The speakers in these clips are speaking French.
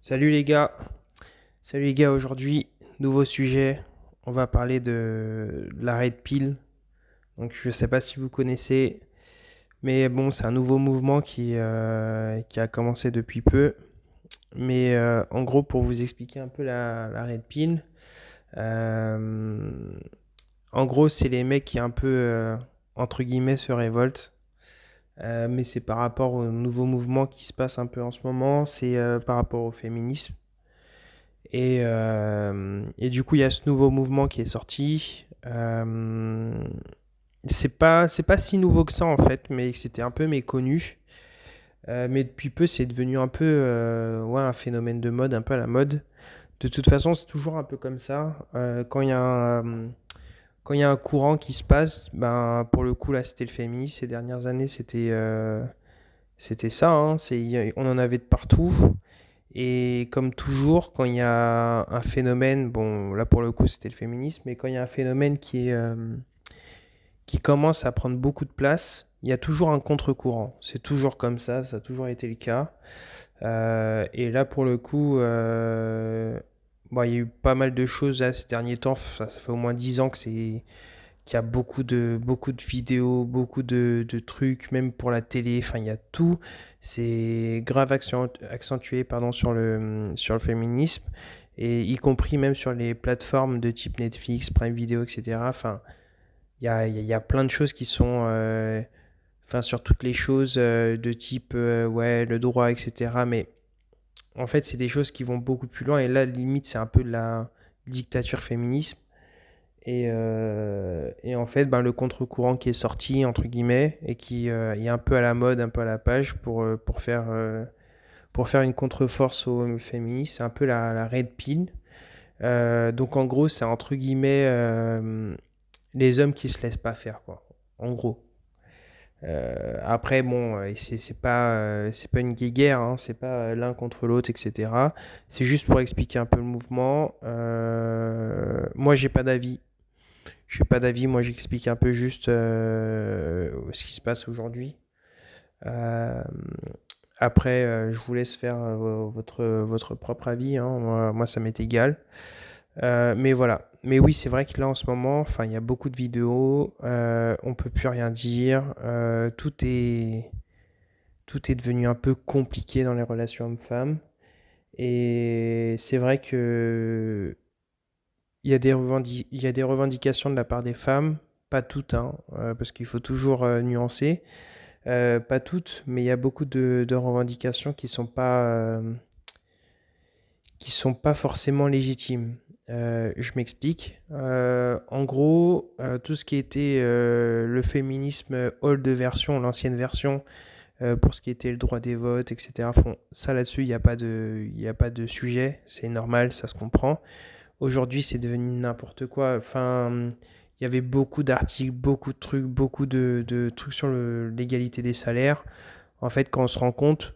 Salut les gars, aujourd'hui, nouveau sujet, on va parler de la Red Pill. Donc je sais pas si vous connaissez, mais bon, c'est un nouveau mouvement qui a commencé depuis peu. Mais en gros, pour vous expliquer un peu la Red Pill, euh, en gros, c'est les mecs qui un peu, entre guillemets, se révoltent. Mais c'est par rapport au nouveau mouvement qui se passe un peu en ce moment, c'est par rapport au féminisme. Et du coup, il y a ce nouveau mouvement qui est sorti. C'est pas si nouveau que ça en fait, mais c'était un peu méconnu. Mais depuis peu, c'est devenu un peu ouais, un phénomène de mode, un peu à la mode. De toute façon, c'est toujours un peu comme ça. Quand il y a un courant qui se passe, ben, pour le coup, là, c'était le féminisme. Ces dernières années, c'était ça. Hein. On en avait de partout. Et comme toujours, quand il y a un phénomène, bon là pour le coup c'était le féminisme, mais quand il y a un phénomène qui commence à prendre beaucoup de place, il y a toujours un contre-courant. C'est toujours comme ça a toujours été le cas. Et là pour le coup, bon, il y a eu pas mal de choses là, ces derniers temps, ça fait au moins 10 ans qu'il y a beaucoup de vidéos, beaucoup de trucs, même pour la télé, enfin il y a tout. C'est grave accentué pardon, sur le féminisme, et y compris même sur les plateformes de type Netflix, Prime Video, etc. Enfin, il y a plein de choses qui sont... enfin, sur toutes les choses de type, ouais, le droit, etc. Mais en fait, c'est des choses qui vont beaucoup plus loin, et là, limite, c'est un peu de la dictature féministe. Et en fait, ben, le contre-courant qui est sorti, entre guillemets, et qui est un peu à la mode, un peu à la page, pour faire une contre-force aux féministes, c'est un peu la Red Pill. Donc en gros, c'est entre guillemets les hommes qui se laissent pas faire, quoi. En gros. Après, bon, c'est pas une guéguerre, hein, c'est pas l'un contre l'autre, etc. C'est juste pour expliquer un peu le mouvement. Moi, j'ai pas d'avis. Je suis pas d'avis, moi j'explique un peu juste ce qui se passe aujourd'hui. Euh, Après, je vous laisse faire votre propre avis, hein. Moi, ça m'est égal. Mais voilà. Mais oui, c'est vrai que là en ce moment, enfin, il y a beaucoup de vidéos, on peut plus rien dire, tout est devenu un peu compliqué dans les relations hommes-femmes. Et c'est vrai que il y a des revendications de la part des femmes, pas toutes, hein, parce qu'il faut toujours nuancer. Pas toutes, mais il y a beaucoup de revendications qui sont pas forcément légitimes. Je m'explique. En gros, tout ce qui était le féminisme old version, l'ancienne version, pour ce qui était le droit des votes, etc. Bon, ça là-dessus, il y a pas de sujet, c'est normal, ça se comprend. Aujourd'hui, c'est devenu n'importe quoi. Enfin, il y avait beaucoup d'articles, beaucoup de trucs, beaucoup de trucs sur l'égalité des salaires. En fait, quand on se rend compte,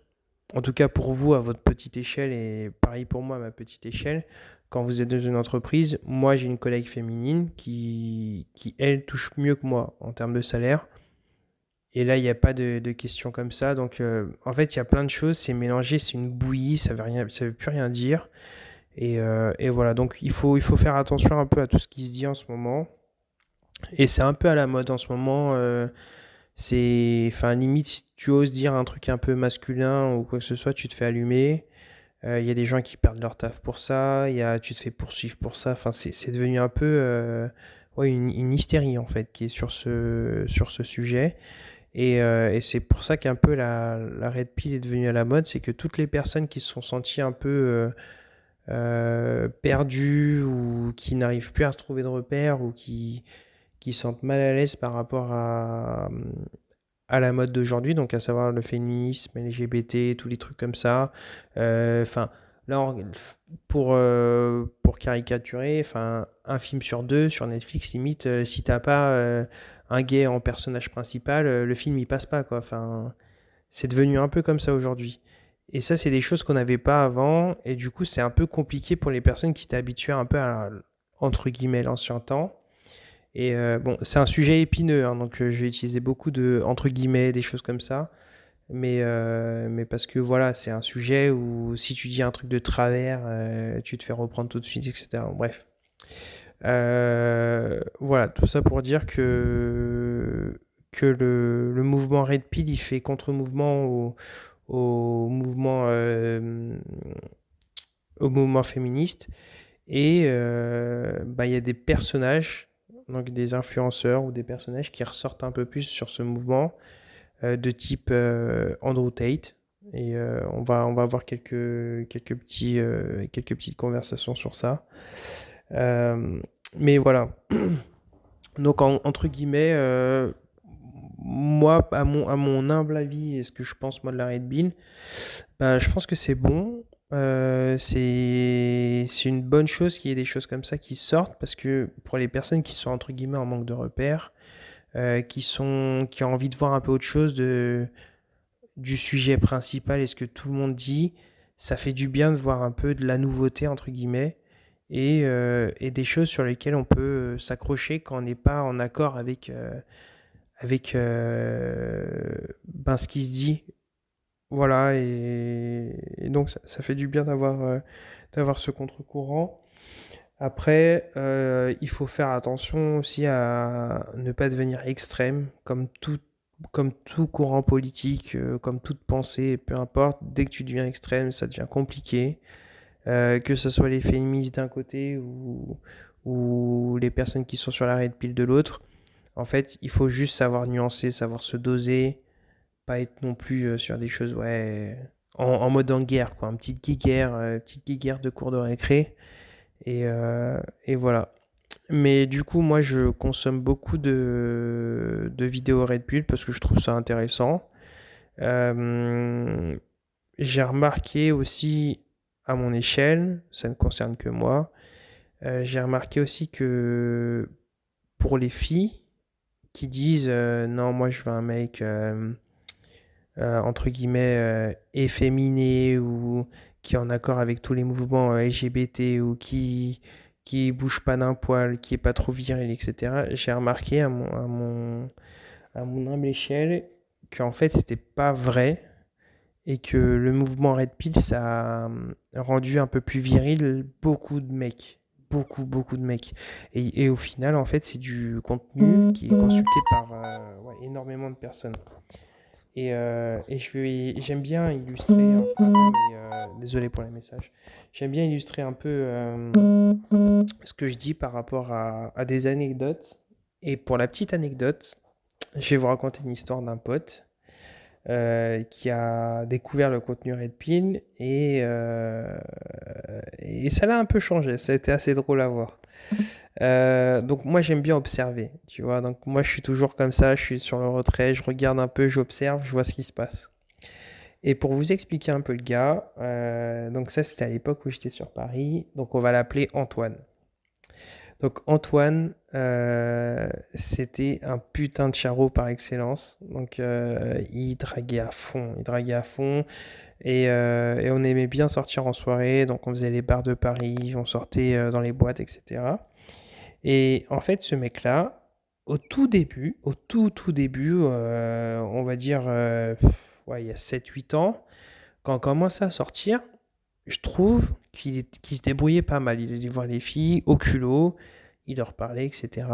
en tout cas pour vous à votre petite échelle et pareil pour moi à ma petite échelle, quand vous êtes dans une entreprise, moi j'ai une collègue féminine qui elle touche mieux que moi en termes de salaire. Et là, il n'y a pas de questions comme ça. Donc, en fait, il y a plein de choses. C'est mélangé, c'est une bouillie, ça veut plus rien dire. Et voilà, donc il faut faire attention un peu à tout ce qui se dit en ce moment. Et c'est un peu à la mode en ce moment. Enfin, limite, si tu oses dire un truc un peu masculin ou quoi que ce soit, tu te fais allumer. Il y a des gens qui perdent leur taf pour ça. Tu te fais poursuivre pour ça. Enfin, c'est devenu un peu ouais, une hystérie en fait qui est sur ce sujet. Et c'est pour ça qu'un peu la Red Pill est devenue à la mode. C'est que toutes les personnes qui se sont senties un peu perdus ou qui n'arrivent plus à retrouver de repères ou qui se sentent mal à l'aise par rapport à la mode d'aujourd'hui, donc à savoir le féminisme, LGBT, tous les trucs comme ça. Enfin, là, pour caricaturer, enfin, un film sur deux sur Netflix, limite, si t'as pas un gay en personnage principal, le film il passe pas, quoi. Enfin, c'est devenu un peu comme ça aujourd'hui. Et ça, c'est des choses qu'on n'avait pas avant. Et du coup, c'est un peu compliqué pour les personnes qui étaient habituées un peu à, entre guillemets, l'ancien temps. Et bon, c'est un sujet épineux, hein, donc je vais utiliser beaucoup de, entre guillemets, des choses comme ça. mais parce que voilà, c'est un sujet où si tu dis un truc de travers, tu te fais reprendre tout de suite, etc. Bref. Voilà, tout ça pour dire que le mouvement Red Pill, il fait contre-mouvement au mouvement, au mouvement féministe. Et bah, il y a des personnages, donc des influenceurs ou des personnages qui ressortent un peu plus sur ce mouvement de type Andrew Tate. Et on va avoir quelques petites conversations sur ça. Euh, mais voilà. Donc, entre guillemets, moi, à mon humble avis, et ce que je pense, moi, de la Red Bull, bah, je pense que c'est bon. C'est une bonne chose qu'il y ait des choses comme ça qui sortent parce que pour les personnes qui sont entre guillemets en manque de repères, qui ont envie de voir un peu autre chose du sujet principal et ce que tout le monde dit, ça fait du bien de voir un peu de la nouveauté entre guillemets et des choses sur lesquelles on peut s'accrocher quand on n'est pas en accord avec ben, ce qui se dit. Voilà, et donc ça fait du bien d'avoir ce contre-courant. Après, il faut faire attention aussi à ne pas devenir extrême, comme tout courant politique, comme toute pensée, peu importe, dès que tu deviens extrême, ça devient compliqué. Que ce soit les féministes d'un côté ou les personnes qui sont sur la red pill de l'autre. En fait, il faut juste savoir nuancer, savoir se doser, pas être non plus sur des choses, ouais, en mode en guerre, quoi, une petite guerre de cours de récré. Et voilà. Mais du coup, moi, je consomme beaucoup de vidéos Red Bull parce que je trouve ça intéressant. Euh, j'ai remarqué aussi, à mon échelle, ça ne concerne que moi, j'ai remarqué aussi que pour les filles qui disent non, moi je veux un mec entre guillemets efféminé ou qui est en accord avec tous les mouvements LGBT ou qui bouge pas d'un poil, qui est pas trop viril, etc. J'ai remarqué à mon humble échelle qu'en fait c'était pas vrai et que le mouvement Red Pill ça a rendu un peu plus viril beaucoup de mecs. Beaucoup de mecs. Et au final, en fait, c'est du contenu qui est consulté par ouais, énormément de personnes. Et j'aime bien illustrer un peu désolé pour les messages. J'aime bien illustrer un peu ce que je dis par rapport à des anecdotes. Et pour la petite anecdote, je vais vous raconter une histoire d'un pote qui a découvert le contenu Red Pill et ça l'a un peu changé. Ça a été assez drôle à voir. Donc moi j'aime bien observer, tu vois. Donc moi je suis toujours comme ça, je suis sur le retrait, je regarde un peu, j'observe, je vois ce qui se passe. Et pour vous expliquer un peu le gars, donc ça c'était à l'époque où j'étais sur Paris, donc on va l'appeler Antoine. Donc Antoine, c'était un putain de charreau par excellence. Donc il draguait à fond, et on aimait bien sortir en soirée. Donc on faisait les bars de Paris, on sortait dans les boîtes, etc. Et en fait, ce mec-là, au tout début, on va dire, ouais, il y a 7 8 ans, quand on commençait à sortir, je trouve qu'il se débrouillait pas mal. Il allait voir les filles au culot, il leur parlait, etc.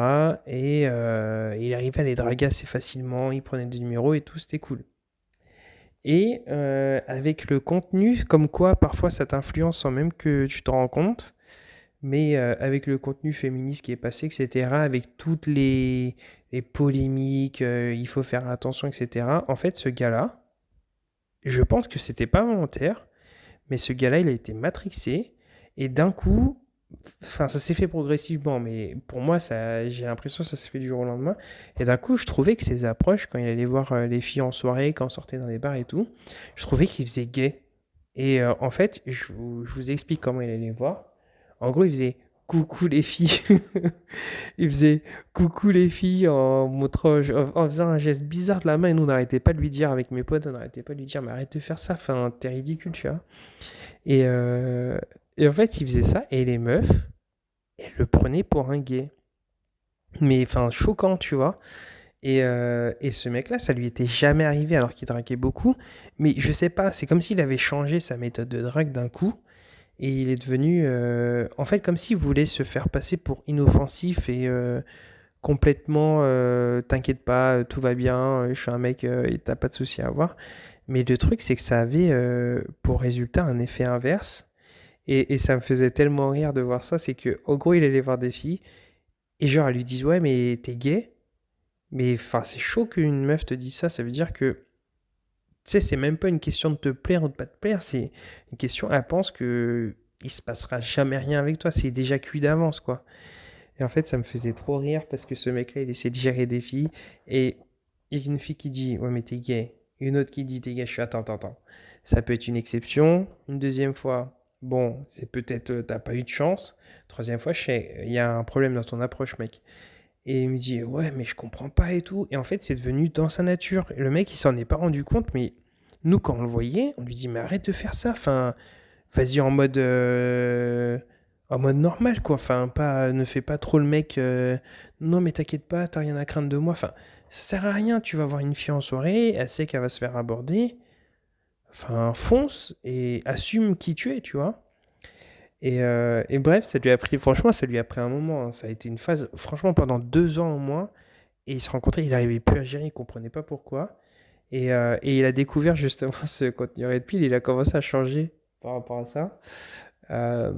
Et il arrivait à les draguer assez facilement, il prenait des numéros et tout, c'était cool. Et avec le contenu, comme quoi parfois ça t'influence sans même que tu t'en rends compte, mais avec le contenu féministe qui est passé, etc., avec toutes les polémiques, il faut faire attention, etc., en fait, ce gars-là, je pense que c'était pas volontaire, mais ce gars-là, il a été matrixé, et d'un coup, enfin, ça s'est fait progressivement, mais pour moi, ça, j'ai l'impression que ça s'est fait du jour au lendemain, et d'un coup, je trouvais que ses approches, quand il allait voir les filles en soirée, quand on sortait dans des bars et tout, je trouvais qu'il faisait gay. Et en fait, je vous explique comment il allait voir. En gros, il faisait coucou les filles. Il faisait coucou les filles en faisant un geste bizarre de la main et nous on n'arrêtait pas de lui dire avec mes potes, on n'arrêtait pas de lui dire mais arrête de faire ça, enfin t'es ridicule, tu vois. Et, euh, et en fait, il faisait ça et les meufs, elles le prenaient pour un gay. Mais enfin choquant, tu vois. Et ce mec-là, ça lui était jamais arrivé alors qu'il draguait beaucoup. Mais je sais pas, c'est comme s'il avait changé sa méthode de drague d'un coup. Et il est devenu, en fait, comme s'il voulait se faire passer pour inoffensif et complètement, t'inquiète pas, tout va bien, je suis un mec et t'as pas de souci à avoir. Mais le truc, c'est que ça avait pour résultat un effet inverse. Et ça me faisait tellement rire de voir ça, c'est que, au gros, il allait voir des filles et genre, elles lui disent, ouais, mais t'es gay? Mais enfin, c'est chaud qu'une meuf te dise ça. Ça veut dire que, tu sais, c'est même pas une question de te plaire ou de pas te plaire. C'est une question, elle pense que il se passera jamais rien avec toi. C'est déjà cuit d'avance, quoi. Et en fait, ça me faisait trop rire parce que ce mec-là, il essaie de gérer des filles. Et il y a une fille qui dit, ouais, mais t'es gay. Une autre qui dit, t'es gay. Je suis, attends. Ça peut être une exception. Une deuxième fois, bon, c'est peut-être, t'as pas eu de chance. Troisième fois, je sais, il y a un problème dans ton approche, mec. Et il me dit, ouais, mais je comprends pas et tout. Et en fait, c'est devenu dans sa nature. Et le mec, il s'en est pas rendu compte, mais nous, quand on le voyait, on lui dit, mais arrête de faire ça. Enfin, vas-y en mode normal, quoi. Enfin, pas, ne fais pas trop le mec, non, mais t'inquiète pas, t'as rien à craindre de moi. Enfin, ça sert à rien. Tu vas voir une fille en soirée, elle sait qu'elle va se faire aborder. Enfin, fonce et assume qui tu es, tu vois. Et bref, ça lui a pris, franchement, ça lui a pris un moment, hein. Ça a été une phase, franchement, pendant 2 ans au moins. Et il se rencontrait, il n'arrivait plus à gérer, il comprenait pas pourquoi. Et il a découvert justement ce contenu Red Pill, il a commencé à changer par rapport à ça. Euh,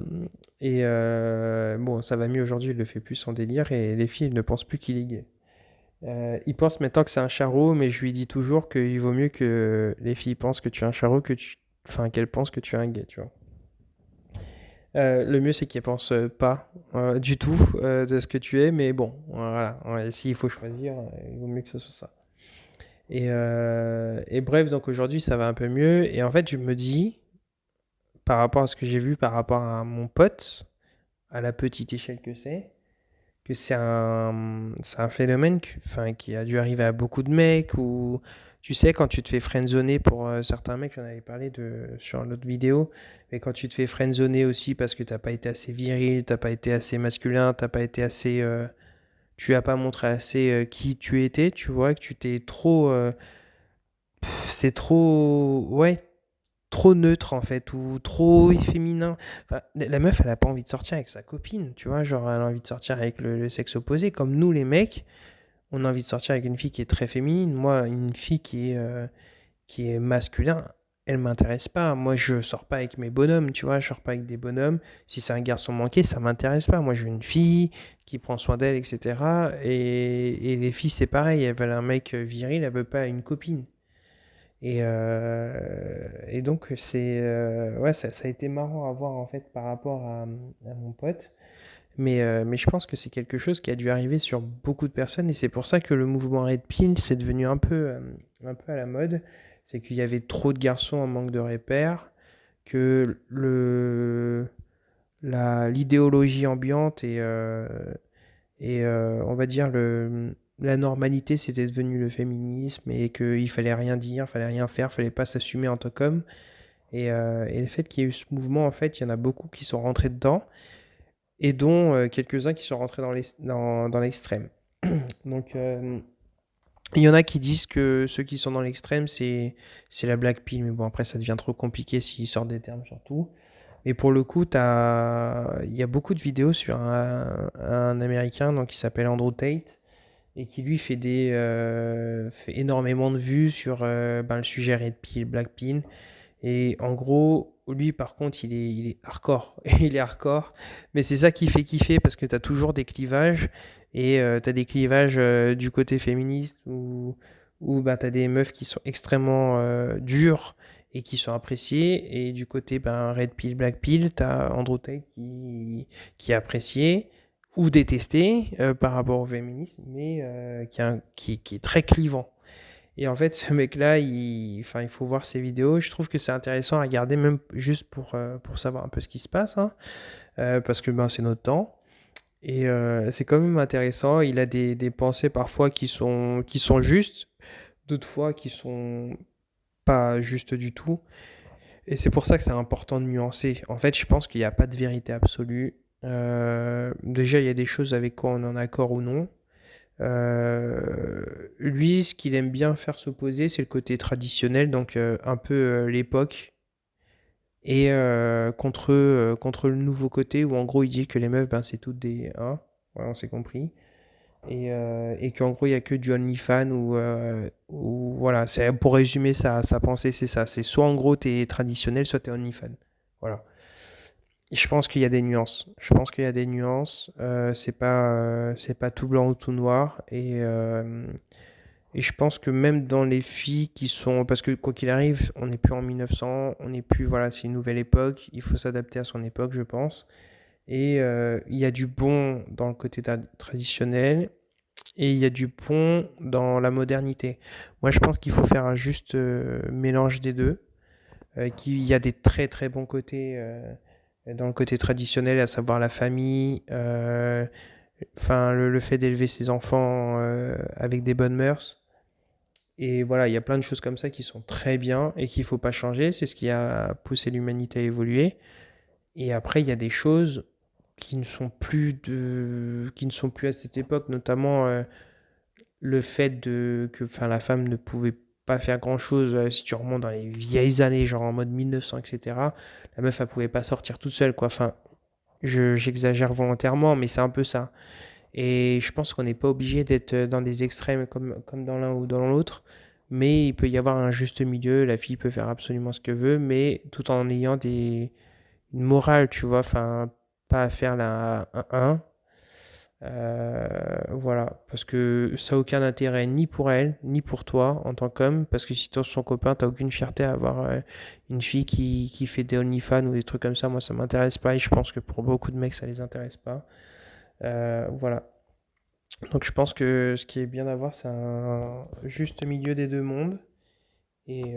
bon, ça va mieux aujourd'hui, il le fait plus son délire et les filles ne pensent plus qu'il est gay. Il pense maintenant que c'est un charreau, mais je lui dis toujours qu'il vaut mieux que les filles pensent que tu es un charreau enfin, qu'elles pensent que tu es un gay, tu vois. Le mieux, c'est qu'ils pensent pas du tout de ce que tu es, mais bon, voilà. Ouais, s'il faut choisir, il vaut mieux que ce soit ça. Et bref, donc aujourd'hui, ça va un peu mieux. Et en fait, je me dis, par rapport à ce que j'ai vu, par rapport à mon pote, à la petite échelle que c'est un phénomène enfin, qui a dû arriver à beaucoup de mecs, ou tu sais, quand tu te fais friendzoner pour certains mecs, j'en avais parlé sur l'autre vidéo, mais quand tu te fais friendzoner aussi parce que t'as pas été assez viril, t'as pas été assez masculin, t'as pas été assez... tu as pas montré assez qui tu étais, tu vois, que tu t'es trop... c'est trop... Ouais, trop neutre en fait, ou trop féminin. Enfin, la meuf, elle a pas envie de sortir avec sa copine, tu vois, genre elle a envie de sortir avec le sexe opposé, comme nous les mecs, on a envie de sortir avec une fille qui est très féminine. Moi, une fille qui est masculin, elle m'intéresse pas. Moi, je sors pas avec mes bonhommes, tu vois, je sors pas avec des bonhommes. Si c'est un garçon manqué, ça m'intéresse pas. Moi, je veux une fille qui prend soin d'elle, etc. Et les filles, c'est pareil, elles veulent un mec viril, elles veulent pas une copine. Et donc, ouais, ça a été marrant à voir en fait par rapport à mon pote. Mais je pense que c'est quelque chose qui a dû arriver sur beaucoup de personnes et c'est pour ça que le mouvement Red Pill, c'est devenu un peu à la mode. C'est qu'il y avait trop de garçons en manque de repères, que l'idéologie ambiante et on va dire la normalité, c'était devenu le féminisme et qu'il fallait rien dire, fallait rien faire, fallait pas s'assumer en tant qu'homme. Et le fait qu'il y ait eu ce mouvement, en fait, il y en a beaucoup qui sont rentrés dedans et dont quelques-uns qui sont rentrés dans l'extrême. Donc, il y en a qui disent que ceux qui sont dans l'extrême, c'est la black pill, mais bon, après, ça devient trop compliqué s'ils sortent des termes surtout. Mais pour le coup, il y a beaucoup de vidéos sur un Américain donc, qui s'appelle Andrew Tate et qui lui fait énormément de vues sur ben, le sujet Red Pill, Black Pill. Et en gros, lui, par contre, il est hardcore. Il est hardcore. Mais c'est ça qui fait kiffer parce que tu as toujours des clivages. Et tu as des clivages du côté féministe où bah, tu as des meufs qui sont extrêmement dures et qui sont appréciées. Et du côté ben, Red Pill, Black Pill, tu as Andrew Tate qui est apprécié ou détesté par rapport au féminisme, mais qui est très clivant. Et en fait, ce mec-là, enfin, il faut voir ses vidéos. Je trouve que c'est intéressant à regarder, même juste pour savoir un peu ce qui se passe, hein. Parce que ben, c'est notre temps. Et c'est quand même intéressant. Il a des pensées parfois qui sont justes, d'autres fois qui sont pas justes du tout. Et c'est pour ça que c'est important de nuancer. En fait, je pense qu'il n'y a pas de vérité absolue. Déjà, il y a des choses avec quoi on est en accord ou non. Lui, ce qu'il aime bien faire s'opposer, c'est le côté traditionnel, donc un peu l'époque, et contre le nouveau côté où en gros il dit que les meufs, ben, c'est toutes des... Hein, ouais, on s'est compris. Et qu'en gros il n'y a que du OnlyFans ou voilà, c'est, pour résumer sa pensée, c'est ça. C'est soit en gros t'es traditionnel, soit t'es OnlyFans. Voilà. Et je pense qu'il y a des nuances. Je pense qu'il y a des nuances. C'est pas tout blanc ou tout noir. Et je pense que même dans les filles qui sont... Parce que quoi qu'il arrive, on n'est plus en 1900, on n'est plus... Voilà, c'est une nouvelle époque, il faut s'adapter à son époque, je pense. Et il y a du bon dans le côté traditionnel, et il y a du bon dans la modernité. Moi, je pense qu'il faut faire un juste mélange des deux. Qu'il y a des très très bons côtés dans le côté traditionnel, à savoir la famille, enfin le fait d'élever ses enfants avec des bonnes mœurs. Et voilà, il y a plein de choses comme ça qui sont très bien et qu'il ne faut pas changer. C'est ce qui a poussé l'humanité à évoluer. Et après, il y a des choses qui ne sont plus à cette époque, notamment le fait que enfin, la femme ne pouvait pas faire grand-chose. Si tu remontes dans les vieilles années, genre en mode 1900, etc., la meuf, elle pouvait pas sortir toute seule, quoi. Enfin, j'exagère volontairement, mais c'est un peu ça. Et je pense qu'on n'est pas obligé d'être dans des extrêmes comme dans l'un ou dans l'autre, mais il peut y avoir un juste milieu. La fille peut faire absolument ce qu'elle veut, mais tout en ayant une morale, tu vois, enfin, pas à faire la 1-1. Voilà, parce que ça n'a aucun intérêt ni pour elle, ni pour toi en tant qu'homme, parce que si toi, son copain, t'as aucune fierté à avoir une fille qui fait des OnlyFans ou des trucs comme ça, moi ça m'intéresse pas, et je pense que pour beaucoup de mecs ça les intéresse pas. Voilà. Donc je pense que ce qui est bien d'avoir, c'est un juste milieu des deux mondes. Et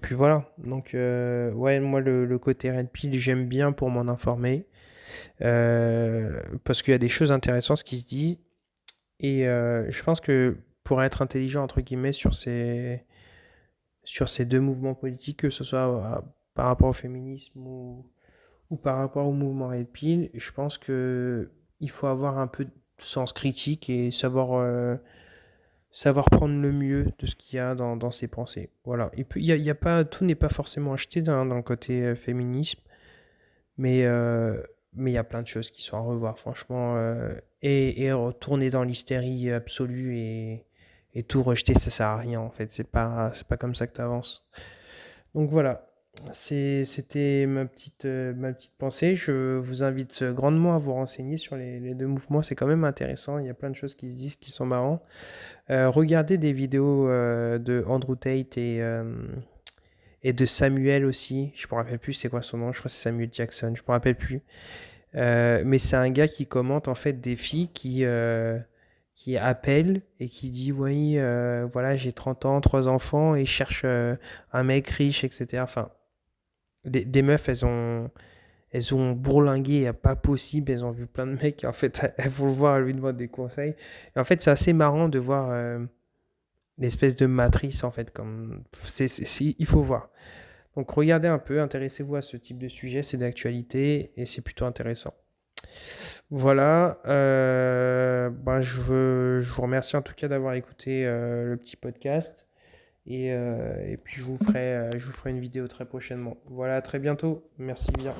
puis voilà. Donc ouais, moi le côté Red Pill, j'aime bien pour m'en informer. Parce qu'il y a des choses intéressantes qui se disent. Et je pense que pour être intelligent, entre guillemets, sur ces deux mouvements politiques, que ce soit par rapport au féminisme ou par rapport au mouvement Red Pill, je pense que il faut avoir un peu de sens critique et savoir prendre le mieux de ce qu'il y a dans ses pensées. Voilà. Il y a pas, tout n'est pas forcément acheté dans le côté féminisme, mais mais il y a plein de choses qui sont à revoir, franchement. Et retourner dans l'hystérie absolue et tout rejeter, ça sert à rien, en fait. C'est pas comme ça que tu avances. Donc voilà, c'était ma petite pensée. Je vous invite grandement à vous renseigner sur les deux mouvements. C'est quand même intéressant. Il y a plein de choses qui se disent qui sont marrants. Regardez des vidéos de Andrew Tate et de Samuel aussi. Je me rappelle plus c'est quoi son nom. Je crois que c'est Samuel Jackson. Je me rappelle plus. Mais c'est un gars qui commente en fait des filles qui appellent et qui dit oui, voilà, j'ai 30 ans, 3 enfants et je cherche un mec riche, etc. Enfin, des meufs, elles ont bourlingué à pas possible, elles ont vu plein de mecs et en fait, elles vont le voir, elles lui demandent des conseils. Et en fait, c'est assez marrant de voir l'espèce de matrice en fait, comme il faut voir. Donc regardez un peu, intéressez-vous à ce type de sujet, c'est d'actualité et c'est plutôt intéressant. Voilà, ben je vous remercie en tout cas d'avoir écouté le petit podcast et puis je vous ferai une vidéo très prochainement. Voilà, à très bientôt, merci bien.